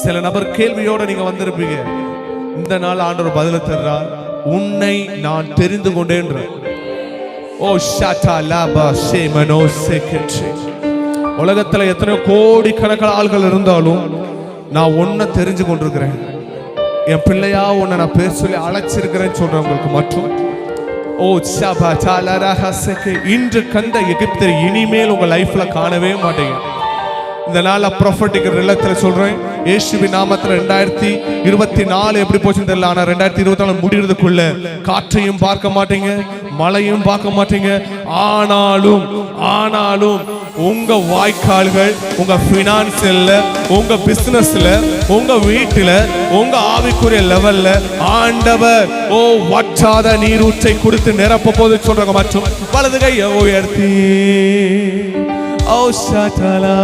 சில நபர் கேள்வியோட நீங்க வந்திருப்பீங்க. இந்த நாள் ஆண்டவர் பதில தர்றார், உன்னை நான் தெரிந்து கொண்டேன்ற. ஓ ஷாட்டா லாபா ஷேமனோ செகட்ரி. உலகத்துல எத்தனை கோடி கணக்கான ஆள்கள் இருந்தாலும் நான் உன்னை தெரிஞ்சு கொண்டிருக்கிறேன். என் பிள்ளையா உன்னை நான் பேர் சொல்லி அழைச்சிருக்கிறேன்னு சொல்றவங்களுக்கு மட்டும் ஓ ஷாபா சாலராஹா செகே, இன்று கண்ட எகிப்தரை இனிமேல் உங்க லைஃப்ல காணவே மாட்டீங்க. இந்த நாள் ப்ராஃபட்டிக் நிலத்தில் சொல்றேன், இயேசுவின் நாமத்தில் 2024 எப்படி போச்சுன்னு தெரியல, ஆனா 2024 முடிகிறதுக்குள்ள காற்றையும் பார்க்க மாட்டீங்க, மழையும் பார்க்க மாட்டீங்க. ஆனாலும் உங்க வாய்க்கால்கள், உங்க பினான்சியல்ல, உங்க பிசினஸ்ல, உங்க வீட்டுல, உங்க ஆவிக்குரிய லெவல்ல ஆண்டவர் ஓ வற்றாத நீரூற்றை கொடுத்து நிரப்ப போது சொல்றாங்க. மற்றும் வலது கையை உயர்த்தி ஓ ஷாட்டலா